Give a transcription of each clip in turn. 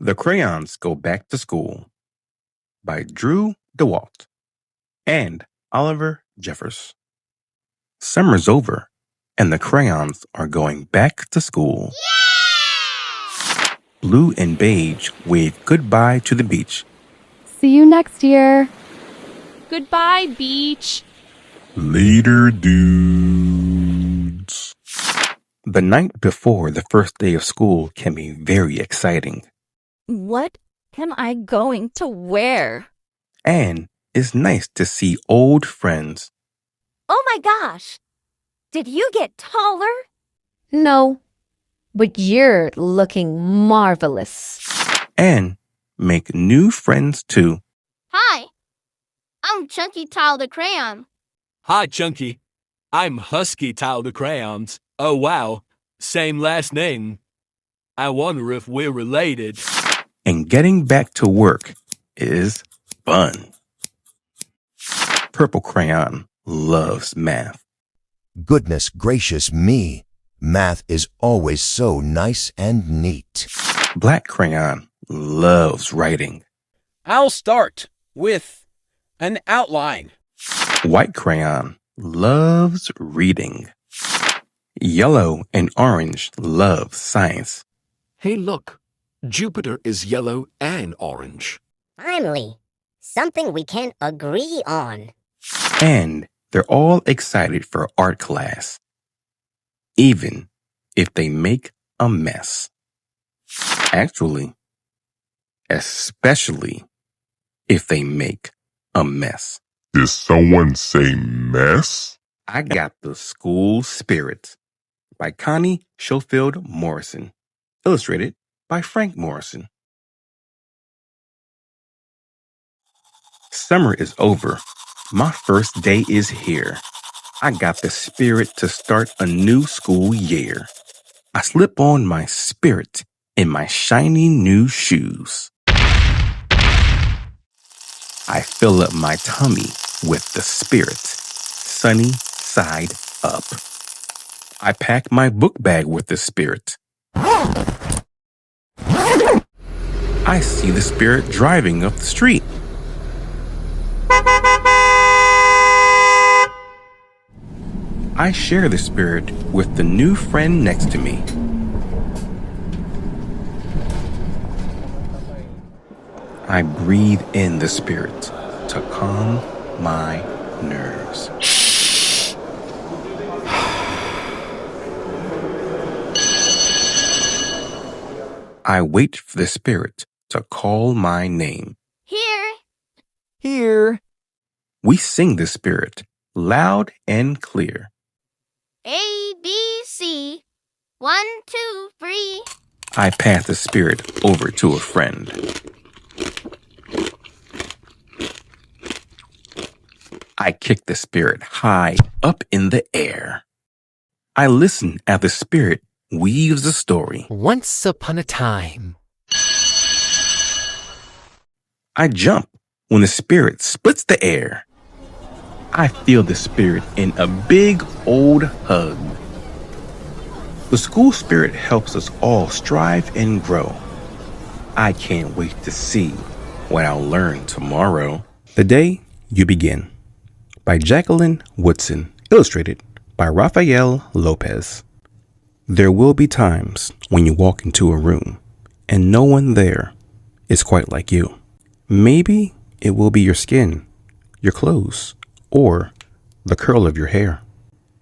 The Crayons Go Back to School by Drew DeWalt and Oliver Jeffers. Summer's over and the crayons are going back to school. Yeah! Blue and beige wave goodbye to the beach. See you next year. Goodbye, beach. Later, dudes. The night before the first day of school can be very exciting. What am I going to wear? And it's nice to see old friends. Oh my gosh! Did you get taller? No, but you're looking marvelous. And make new friends too. Hi, I'm Chunky Tile the Crayon. Hi, Chunky. I'm Husky Tile the Crayons. Oh, wow. Same last name. I wonder if we're related. And getting back to work is fun. Purple Crayon loves math. Goodness gracious me, math is always so nice and neat. Black Crayon loves writing. I'll start with an outline. White Crayon loves reading. Yellow and Orange love science. Hey, look. Jupiter is yellow and orange. Finally, something we can agree on. And they're all excited for art class, even if they make a mess. Actually, especially if they make a mess. Did someone say mess? I Got the School Spirit by Connie Schofield Morrison. Illustrated by Frank Morrison. Summer is over. My first day is here. I got the spirit to start a new school year. I slip on my spirit in my shiny new shoes. I fill up my tummy with the spirit, sunny side up. I pack my book bag with the spirit. I see the spirit driving up the street. I share the spirit with the new friend next to me. I breathe in the spirit to calm my nerves. I wait for the spirit to call my name. Here. Here. We sing the spirit loud and clear. A, B, C. 1, 2, 3. I pass the spirit over to a friend. I kick the spirit high up in the air. I listen as the spirit weaves a story. Once upon a time. I jump when the spirit splits the air. I feel the spirit in a big old hug. The school spirit helps us all strive and grow. I can't wait to see what I'll learn tomorrow. The Day You Begin by Jacqueline Woodson. Illustrated by Rafael Lopez. There will be times when you walk into a room and no one there is quite like you. Maybe it will be your skin, your clothes, or the curl of your hair.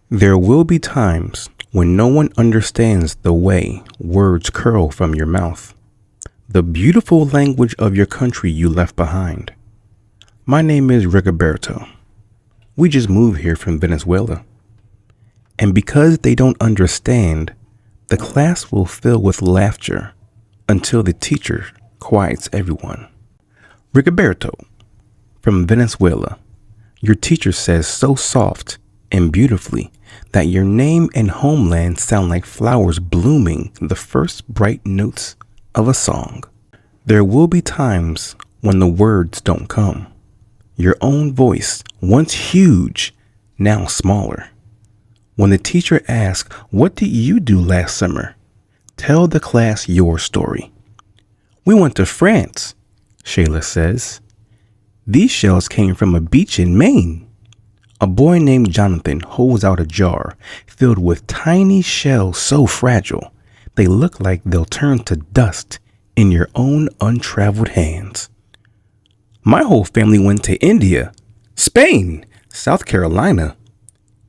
There will be times when no one understands the way words curl from your mouth, the beautiful language of your country you left behind. My name is Rigoberto. We just moved here from Venezuela. And because they don't understand, the class will fill with laughter until the teacher quiets everyone. Rigoberto, from Venezuela, your teacher says so soft and beautifully that your name and homeland sound like flowers blooming the first bright notes of a song. There will be times when the words don't come. Your own voice, once huge, now smaller. When the teacher asks, "What did you do last summer?" Tell the class your story. We went to France, Shayla says. These shells came from a beach in Maine. A boy named Jonathan holds out a jar filled with tiny shells so fragile they look like they'll turn to dust in your own untraveled hands. My whole family went to India, Spain, South Carolina.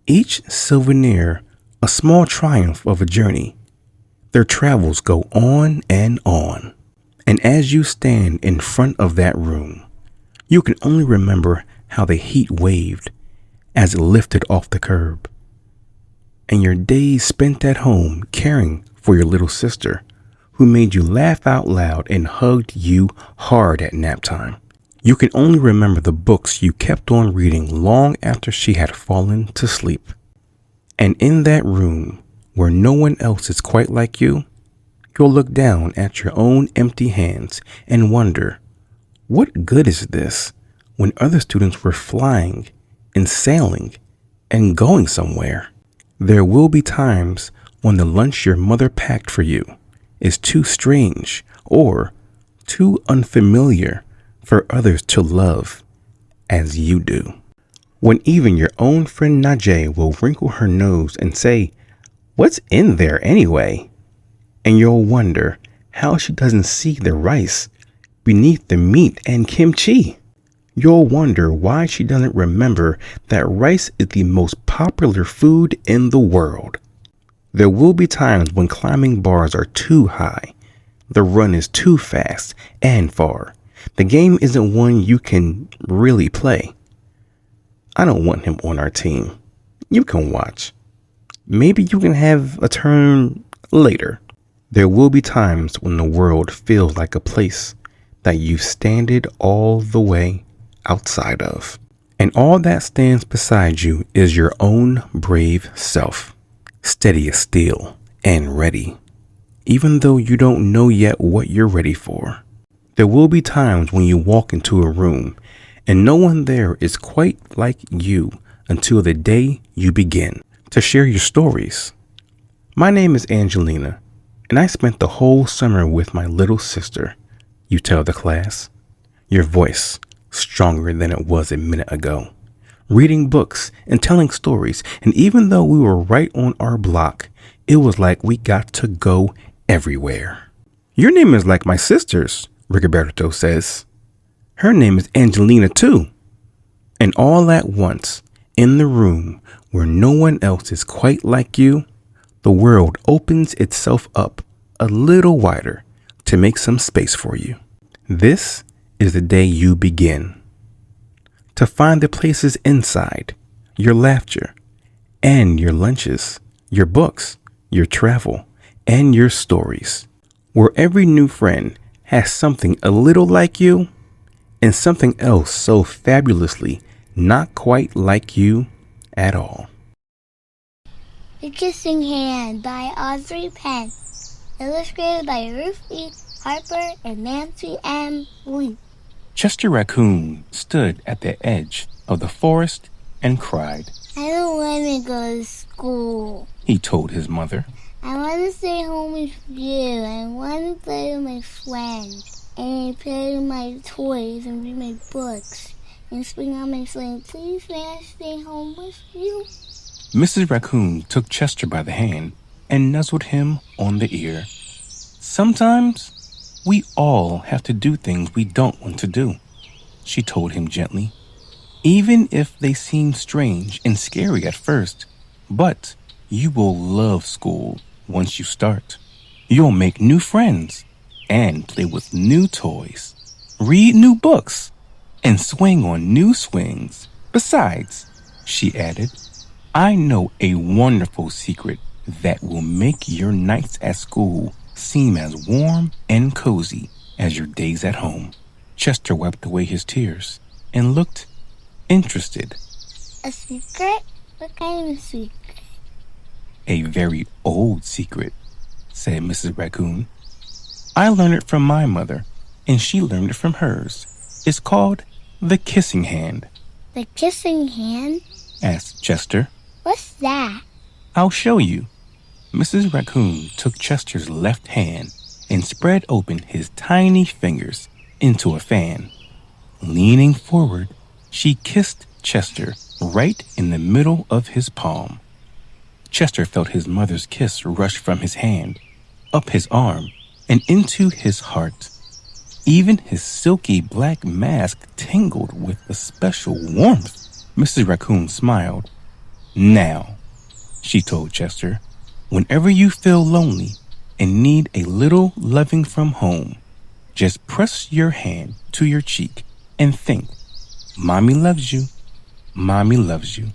Each souvenir a small triumph of a journey. Their travels go on and on. And as you stand in front of that room, you can only remember how the heat waved as it lifted off the curb. And your days spent at home caring for your little sister, who made you laugh out loud and hugged you hard at nap time. You can only remember the books you kept on reading long after she had fallen to sleep. And in that room, where no one else is quite like you, you'll look down at your own empty hands and wonder, what good is this when other students were flying and sailing and going somewhere? There will be times when the lunch your mother packed for you is too strange or too unfamiliar for others to love as you do. When even your own friend Najee will wrinkle her nose and say, "What's in there anyway?" And you'll wonder how she doesn't see the rice beneath the meat and kimchi. You'll wonder why she doesn't remember that rice is the most popular food in the world. There will be times when climbing bars are too high, the run is too fast and far. The game isn't one you can really play. I don't want him on our team. You can watch. Maybe you can have a turn later. There will be times when the world feels like a place that you've standed all the way outside of. And all that stands beside you is your own brave self, steady as steel and ready, even though you don't know yet what you're ready for. There will be times when you walk into a room and no one there is quite like you until the day you begin to share your stories. My name is Angelina, and I spent the whole summer with my little sister, you tell the class, your voice stronger than it was a minute ago, reading books and telling stories. And even though we were right on our block, it was like we got to go everywhere. Your name is like my sister's, Rigoberto says. Her name is Angelina too. And all at once, in the room where no one else is quite like you, the world opens itself up a little wider to make some space for you. This is the day you begin to find the places inside your laughter and your lunches, your books, your travel, and your stories, where every new friend has something a little like you and something else so fabulously not quite like you at all. The Kissing Hand by Audrey Penn. Illustrated by Ruth E. Harper and Nancy M. Lee. Chester Raccoon stood at the edge of the forest and cried. I don't want to go to school, he told his mother. I want to stay home with you. I want to play with my friends and play with my toys and read my books and swing on my swing. Please, may I stay home with you? Mrs. Raccoon took Chester by the hand and nuzzled him on the ear. Sometimes we all have to do things we don't want to do, she told him gently, even if they seem strange and scary at first. But you will love school once you start. You'll make new friends and play with new toys, read new books, and swing on new swings. Besides, she added, I know a wonderful secret that will make your nights at school seem as warm and cozy as your days at home. Chester wiped away his tears and looked interested. A secret? What kind of secret? A very old secret, said Mrs. Raccoon. I learned it from my mother, and she learned it from hers. It's called the Kissing Hand. The Kissing Hand? Asked Chester. What's that? I'll show you. Mrs. Raccoon took Chester's left hand and spread open his tiny fingers into a fan. Leaning forward, she kissed Chester right in the middle of his palm. Chester felt his mother's kiss rush from his hand, up his arm, and into his heart. Even his silky black mask tingled with a special warmth. Mrs. Raccoon smiled. "Now," she told Chester, "whenever you feel lonely and need a little loving from home, just press your hand to your cheek and think, 'Mommy loves you, Mommy loves you.'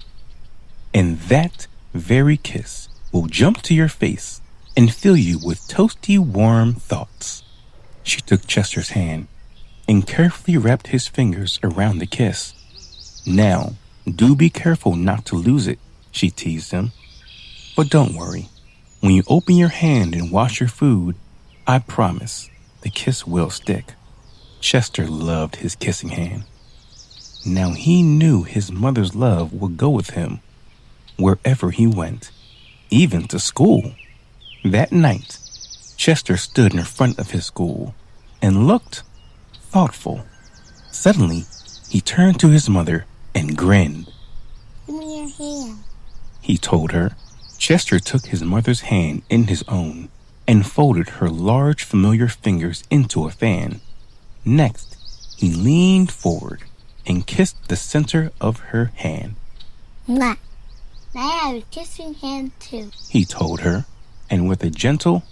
And that very kiss will jump to your face and fill you with toasty warm thoughts." She took Chester's hand and carefully wrapped his fingers around the kiss. "Now, do be careful not to lose it," she teased him. "But don't worry. When you open your hand and wash your food, I promise the kiss will stick." Chester loved his kissing hand. Now he knew his mother's love would go with him wherever he went, even to school. That night, Chester stood in front of his school and looked thoughtful. Suddenly, he turned to his mother and grinned. "Give me your hand." He told her. Chester took his mother's hand in his own and folded her large familiar fingers into a fan. Next, he leaned forward and kissed the center of her hand. "Mwah. I have a kissing hand too," he told her, and with a gentle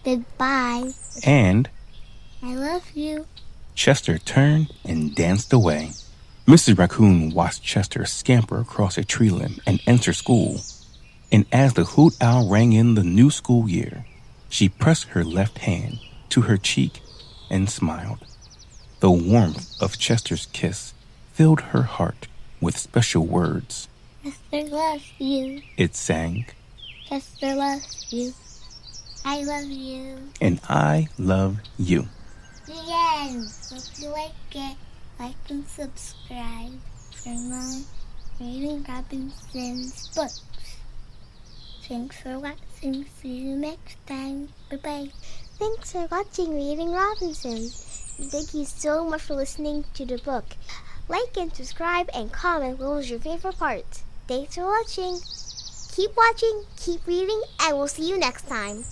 "Goodbye. and I love you." Chester turned and danced away. Mrs. Raccoon watched Chester scamper across a tree limb and enter school. And as the hoot owl rang in the new school year, she pressed her left hand to her cheek and smiled. The warmth of Chester's kiss filled her heart with special words. "Chester loves you. It sang, Chester loves you. I love you." and I love you. The end. Hope you like it. Like and subscribe for more Reading Robinson's books. Thanks for watching. See you next time. Bye-bye. Thanks for watching Reading Robinson. Thank you so much for listening to the book. Like and subscribe and comment what was your favorite part. Thanks for watching. Keep watching, keep reading, and we'll see you next time.